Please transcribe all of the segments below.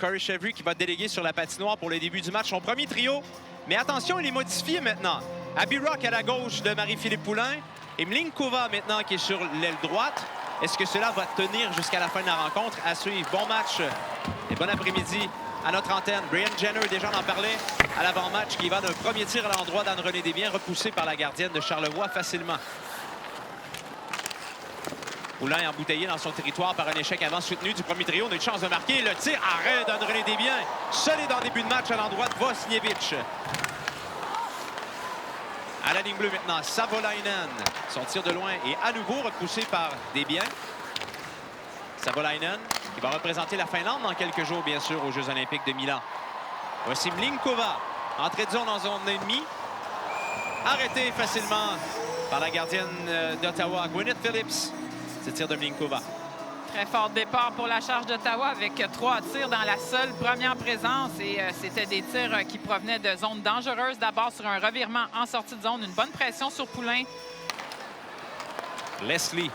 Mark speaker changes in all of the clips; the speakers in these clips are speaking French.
Speaker 1: Corey Chevry qui va déléguer sur la patinoire pour le début du match. Son premier trio. Mais attention, il est modifié maintenant. Abby Rock à la gauche de Marie-Philippe Poulin. Et Mlinkova maintenant qui est sur l'aile droite. Est-ce que cela va tenir jusqu'à la fin de la rencontre? À suivre. Bon match et bon après-midi à notre antenne. Brian Jenner, déjà on en parlait à l'avant-match, qui va d'un premier tir à l'endroit d'Anne-Renée Desbiens, repoussé par la gardienne de Charlevoix facilement. Poulin embouteillé dans son territoire par un échec avant soutenu du premier trio. On a une chance de marquer. Le tir arrêt d'Anne-Renée Desbiens. Solide en début de match à l'endroit de Wozniewicz. À la ligne bleue maintenant, Savolainen. Son tir de loin est à nouveau repoussé par Desbiens. Savolainen qui va représenter la Finlande dans quelques jours, bien sûr, aux Jeux olympiques de Milan. Voici Mlinkova. Entrée de zone en zone ennemie. Arrêté facilement par la gardienne d'Ottawa, Gwyneth Phillips. Ce tir de Mlinkova.
Speaker 2: Très fort départ pour la charge d'Ottawa avec 3 tirs dans la seule première présence. Et c'était des tirs qui provenaient de zones dangereuses. D'abord sur un revirement en sortie de zone. Une bonne pression sur Poulin.
Speaker 1: Leslie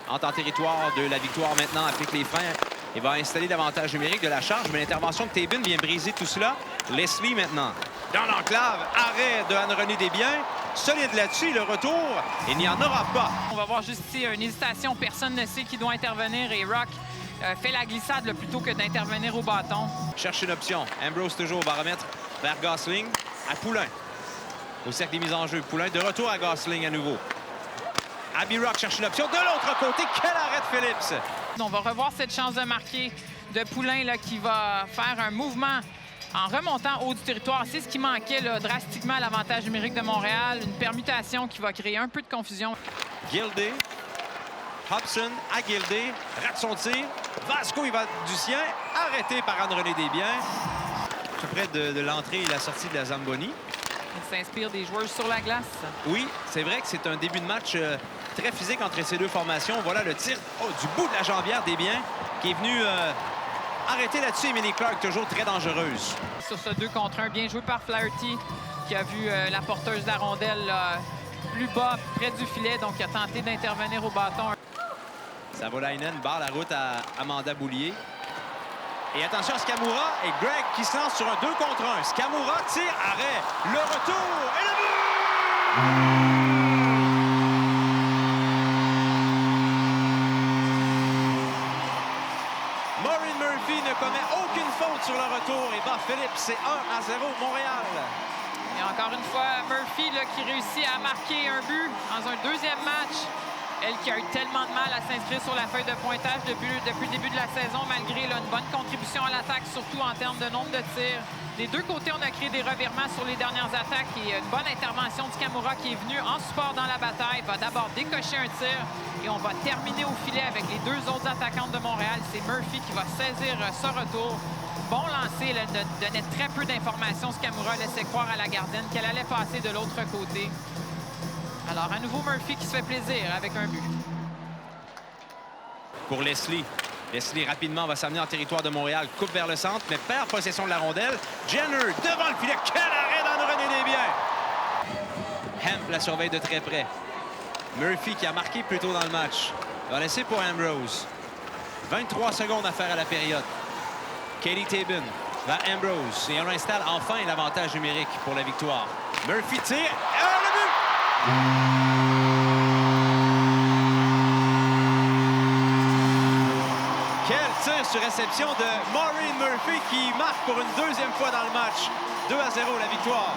Speaker 1: entre en territoire de la victoire maintenant, applique les freins et va installer l'avantage numérique de la charge. Mais l'intervention de Tabin vient briser tout cela. Leslie maintenant dans l'enclave. Arrêt de Anne-Renée Desbiens. Solide là-dessus, le retour, il n'y en aura pas.
Speaker 2: On va voir juste ici une hésitation. Personne ne sait qui doit intervenir et Rock fait la glissade là, plutôt que d'intervenir au bâton.
Speaker 1: Cherche une option. Ambrose toujours va remettre vers Gosling à Poulin. Au cercle des mises en jeu. Poulin de retour à Gosling à nouveau. Abby Rock cherche une option de l'autre côté. Quel arrêt de Phillips!
Speaker 2: On va revoir cette chance de marquer de Poulin là, qui va faire un mouvement en remontant haut du territoire. C'est ce qui manquait là, drastiquement à l'avantage numérique de Montréal. Une permutation qui va créer un peu de confusion.
Speaker 1: Gildé. Hobson à Gildé. Rate son tir. Vasco, il va du sien. Arrêté par Anne-Renée Desbiens. Tout près de l'entrée et la sortie de la Zamboni.
Speaker 2: Il s'inspire des joueurs sur la glace.
Speaker 1: Oui, c'est vrai que c'est un début de match très physique entre ces deux formations. Voilà le tir du bout de la jambière Desbiens qui est venu... arrêté là-dessus, Emily Clark, toujours très dangereuse.
Speaker 2: Sur ce 2 contre 1, bien joué par Flaherty, qui a vu la porteuse de la rondelle plus bas, près du filet, donc il a tenté d'intervenir au bâton.
Speaker 1: Savolainen barre la route à Amanda Boulier. Et attention à Skamura et Greg qui se lance sur un 2 contre 1. Skamura tire, arrêt, le retour et le but! Ne commet aucune faute sur le retour et bat Phillips. C'est 1-0 Montréal.
Speaker 2: Et encore une fois, Murphy là, qui réussit à marquer un but dans un deuxième match. Elle qui a eu tellement de mal à s'inscrire sur la feuille de pointage depuis le début de la saison, malgré là, une bonne contribution à l'attaque, surtout en termes de nombre de tirs. Des deux côtés, on a créé des revirements sur les dernières attaques et une bonne intervention de Skamura qui est venu en support dans la bataille. Va d'abord décocher un tir et on va terminer au filet avec les 2 autres attaquantes de Montréal. C'est Murphy qui va saisir ce retour. Bon lancer, elle donnait très peu d'informations. Skamura laissait croire à la gardienne qu'elle allait passer de l'autre côté. Alors, à nouveau, Murphy qui se fait plaisir avec un but.
Speaker 1: Pour Leslie. Leslie, rapidement, va s'amener en territoire de Montréal. Coupe vers le centre, mais perd possession de la rondelle. Jenner, devant le filet. Quel arrêt d'Anne-Renée Desbiens! Hemp la surveille de très près. Murphy, qui a marqué plus tôt dans le match, va laisser pour Ambrose. 23 secondes à faire à la période. Katie Tabin va Ambrose. Et on installe enfin l'avantage numérique pour la victoire. Murphy tire. Le but! Quel tir sur réception de Maureen Murphy qui marque pour une deuxième fois dans le match. 2-0 la victoire.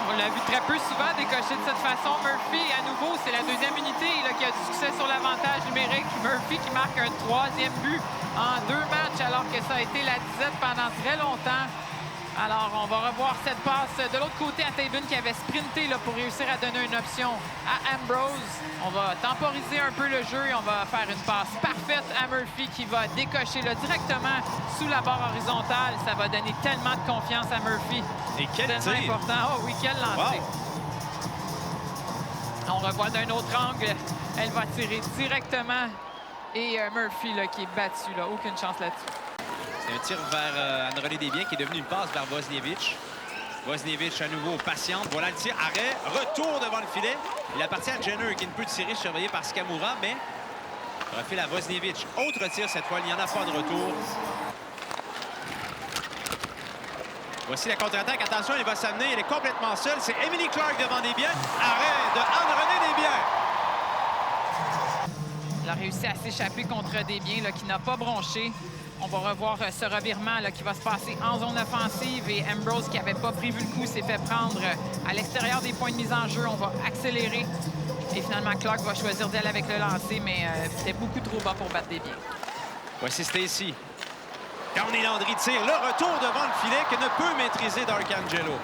Speaker 2: On l'a vu très peu souvent décocher de cette façon. Murphy, à nouveau, c'est la deuxième unité là, qui a du succès sur l'avantage numérique. Murphy qui marque un 3e but en 2 matchs alors que ça a été la disette pendant très longtemps. Alors, on va revoir cette passe de l'autre côté à Tabin qui avait sprinté là, pour réussir à donner une option à Ambrose. On va temporiser un peu le jeu et on va faire une passe parfaite à Murphy qui va décocher là, directement sous la barre horizontale. Ça va donner tellement de confiance à Murphy.
Speaker 1: Et quel
Speaker 2: tellement
Speaker 1: tir!
Speaker 2: important. Oh oui, quel lancer! Wow. On revoit d'un autre angle. Elle va tirer directement. Et Murphy là, qui est battu. Là. Aucune chance là-dessus.
Speaker 1: C'est un tir vers Anne-Renée Desbiens qui est devenu une passe vers Wozniewicz. Wozniewicz à nouveau patiente. Voilà le tir. Arrêt. Retour devant le filet. Il appartient à Jenner qui ne peut tirer, surveillé par Skamura, mais refile à Wozniewicz. Autre tir cette fois. Il n'y en a pas de retour. Voici la contre-attaque. Attention, il va s'amener. Il est complètement seul. C'est Emily Clark devant Desbiens. Arrêt de Anne-Renée Desbiens.
Speaker 2: Il a réussi à s'échapper contre Desbiens, qui n'a pas bronché. On va revoir ce revirement là, qui va se passer en zone offensive. Et Ambrose, qui n'avait pas prévu le coup, s'est fait prendre à l'extérieur des points de mise en jeu. On va accélérer. Et finalement, Clark va choisir d'aller avec le lancer, mais c'était beaucoup trop bas pour battre Desbiens.
Speaker 1: Voici Stacy. Carney Landry tire le retour devant le filet que ne peut maîtriser Darkangelo.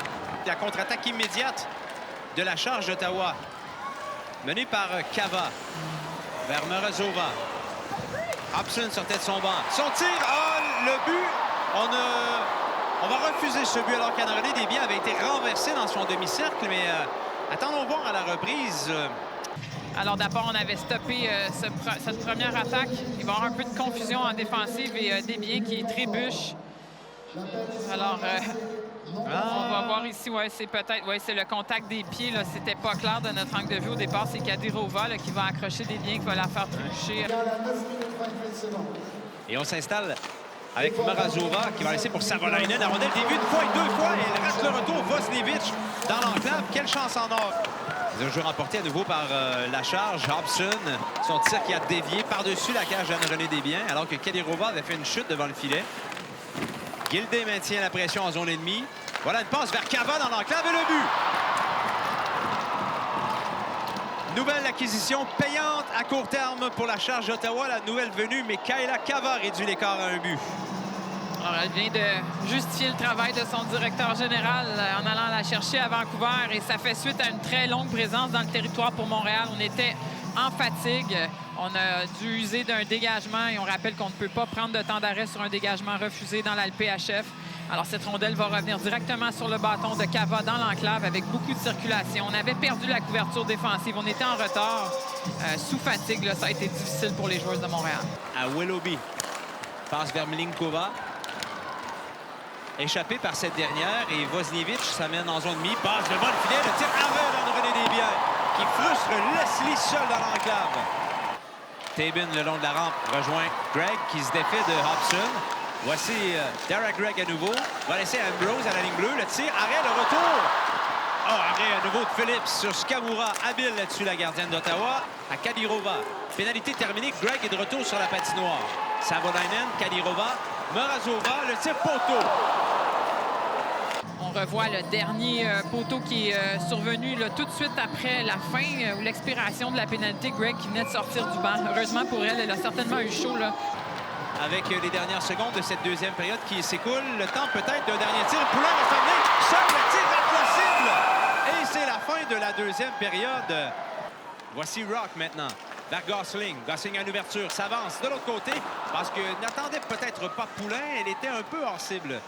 Speaker 1: La contre-attaque immédiate de la charge d'Ottawa. Menée par Cava vers Morozova. Hobson sortait de son banc. Son tir, le but, on va refuser ce but alors qu'Anne-Renée Desbiens avait été renversé dans son demi-cercle, mais attendons voir à la reprise.
Speaker 2: Alors d'abord, on avait stoppé cette première attaque. Il va y avoir un peu de confusion en défensive et Desbiens qui trébuche. Alors, on va voir ici, c'est peut-être, c'est le contact des pieds. C'était pas clair de notre angle de vue au départ. C'est Kadirova qui va accrocher Desbiens, qui va la faire trébucher.
Speaker 1: Et on s'installe avec Morozova qui va laisser pour Savolainen. La rondelle débute une fois et deux fois et elle rate le retour. Vosniewicz dans l'enclave. Quelle chance en or! Un jeu remporté à nouveau par la charge. Hobson, son tir qui a dévié par-dessus la cage d'Anne-Renée Desbiens alors que Kadirova avait fait une chute devant le filet. Gildé maintient la pression en zone ennemie. Voilà une passe vers Cava dans l'enclave et le but! Nouvelle acquisition payante à court terme pour la charge d'Ottawa. La nouvelle venue, mais Kayla Cava réduit l'écart à un but.
Speaker 2: Alors, elle vient de justifier le travail de son directeur général en allant la chercher à Vancouver et ça fait suite à une très longue présence dans le territoire pour Montréal. On était en fatigue. On a dû user d'un dégagement et on rappelle qu'on ne peut pas prendre de temps d'arrêt sur un dégagement refusé dans la LPHF. Alors, cette rondelle va revenir directement sur le bâton de Cava dans l'enclave avec beaucoup de circulation. On avait perdu la couverture défensive. On était en retard. Sous fatigue, là, ça a été difficile pour les joueuses de Montréal.
Speaker 1: À Willoughby. Passe vers Milinkova. Échappé par cette dernière et Vosniewicz s'amène en zone demi. Passe devant le filet. Le tir arrêt d'Anne-Renée Desbiens qui frustre Leslie seul dans l'enclave. Tabin, le long de la rampe, rejoint Greg qui se défait de Hobson. Voici Derek Gregg à nouveau. Va laisser Ambrose à la ligne bleue. Le tir, arrêt, le retour. Arrêt à nouveau de Phillips sur Skamura. Habile là-dessus la gardienne d'Ottawa. À Kadirova. Pénalité terminée. Gregg est de retour sur la patinoire. Savolainen, Kadirova, Morozova, le tir poteau.
Speaker 2: On revoit le dernier poteau qui est survenu là, tout de suite après la fin ou l'expiration de la pénalité. Gregg qui venait de sortir du banc. Heureusement pour elle, elle a certainement eu chaud là.
Speaker 1: Avec les dernières secondes de cette deuxième période qui s'écoule, le temps peut-être d'un dernier tir. Poulin va s'amener. Seul le tir rate la cible. Et c'est la fin de la deuxième période. Voici Rock maintenant. Vers Gosling. Gosling à l'ouverture. S'avance de l'autre côté parce que n'attendait peut-être pas Poulin. Elle était un peu hors cible.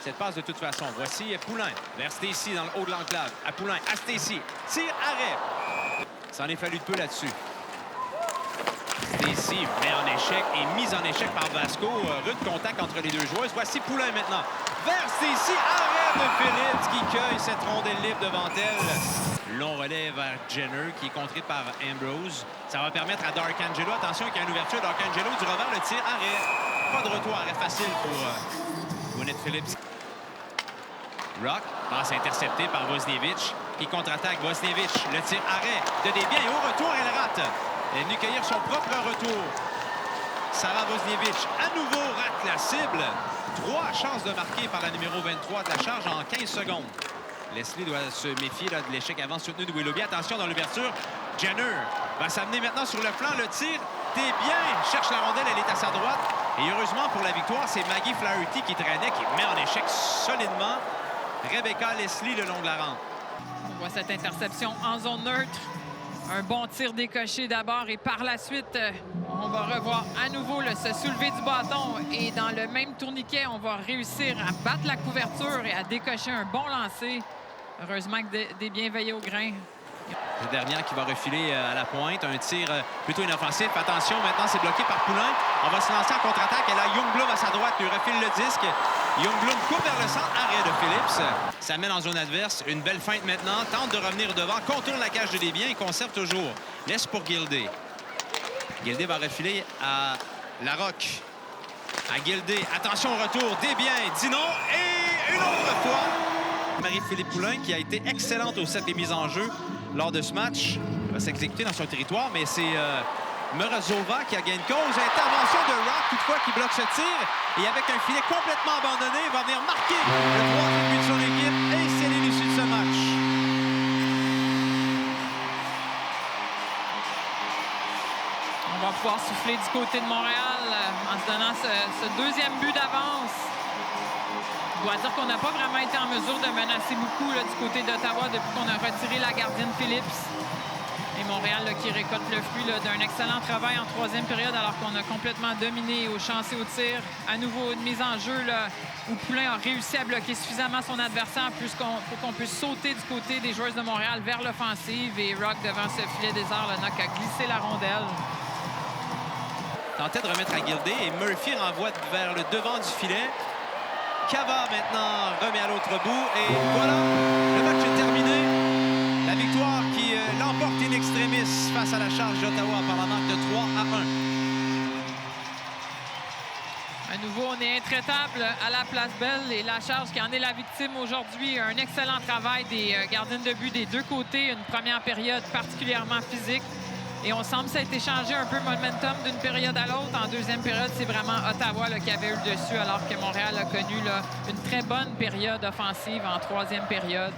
Speaker 1: Cette passe de toute façon. Voici Poulin vers Stacy dans le haut de l'enclave. À Poulin, à Stacy. Tir, arrêt. Ça en est fallu de peu là-dessus. Stacy met en échec et mise en échec par Vasco. Rude contact entre les deux joueuses. Voici Poulin maintenant. Vers Stacy. Arrêt de Phillips qui cueille cette rondelle libre devant elle. Long relais vers Jenner qui est contré par Ambrose. Ça va permettre à Darkangelo. Attention qu'il y a une ouverture. Darkangelo du revers. Le tir, arrêt. Pas de retour. Arrêt facile pour Gwyneth Phillips. Rock, passe interceptée par Vosniewicz qui contre-attaque Vosniewicz. Le tir arrêt de Desbiens et au retour, elle rate. Elle est venue cueillir son propre retour. Sarah Vosniewicz à nouveau rate la cible. 3 chances de marquer par la numéro 23 de la charge en 15 secondes. Leslie doit se méfier là, de l'échec avant soutenu de Willoughby. Attention dans l'ouverture. Jenner va s'amener maintenant sur le flanc. Le tir, Desbiens cherche la rondelle, elle est à sa droite. Et heureusement pour la victoire, c'est Maggie Flaherty qui traînait, qui met en échec solidement Rebecca Leslie le long de la rampe.
Speaker 2: On voit cette interception en zone neutre. Un bon tir décoché d'abord et par la suite, on va revoir à nouveau se soulever du bâton. Et dans le même tourniquet, on va réussir à battre la couverture et à décocher un bon lancer. Heureusement que Desbiens veillait au grain.
Speaker 1: Le dernier qui va refiler à la pointe. Un tir plutôt inoffensif. Attention, maintenant, c'est bloqué par Poulin. On va se lancer en contre-attaque. Elle a Youngblum à sa droite. Lui refile le disque. Youngblum coupe vers le centre. Arrêt de Phillips. Ça mène en zone adverse. Une belle feinte maintenant. Tente de revenir devant. Contourne la cage de Desbiens et conserve toujours. Laisse pour Gildé. Gildé va refiler à Larocque. À Gildé. Attention au retour. Desbiens dit non. Et une autre fois. Marie-Philippe Poulin qui a été excellente au set des mises en jeu lors de ce match. Va s'exécuter dans son territoire, mais c'est Morozova qui a gagné une cause. Intervention de Rock, toutefois, qui bloque ce tir. Et avec un filet complètement abandonné, il va venir marquer le troisième but de son équipe et sceller l'issue de ce match.
Speaker 2: On va pouvoir souffler du côté de Montréal en se donnant ce deuxième but d'avance. Je dois dire qu'on n'a pas vraiment été en mesure de menacer beaucoup là, du côté d'Ottawa depuis qu'on a retiré la gardienne Phillips. Et Montréal là, qui récolte le fruit d'un excellent travail en troisième période alors qu'on a complètement dominé au chancé au tir. À nouveau, une mise en jeu là, où Poulin a réussi à bloquer suffisamment son adversaire pour qu'on puisse sauter du côté des joueurs de Montréal vers l'offensive. Et Rock, devant ce filet désert, le knock a glissé la rondelle.
Speaker 1: Tentait de remettre à Gildé et Murphy renvoie vers le devant du filet. Cava maintenant remet à l'autre bout et voilà, le match est terminé. La victoire qui l'emporte in extremis face à la Charge d'Ottawa par la marque de 3-1.
Speaker 2: À nouveau, on est intraitable à la Place Belle et la Charge qui en est la victime aujourd'hui. Un excellent travail des gardiens de but des deux côtés. Une première période particulièrement physique. Et on semble ça a été changé un peu momentum d'une période à l'autre. En deuxième période, c'est vraiment Ottawa là, qui avait eu le dessus alors que Montréal a connu là, une très bonne période offensive en troisième période.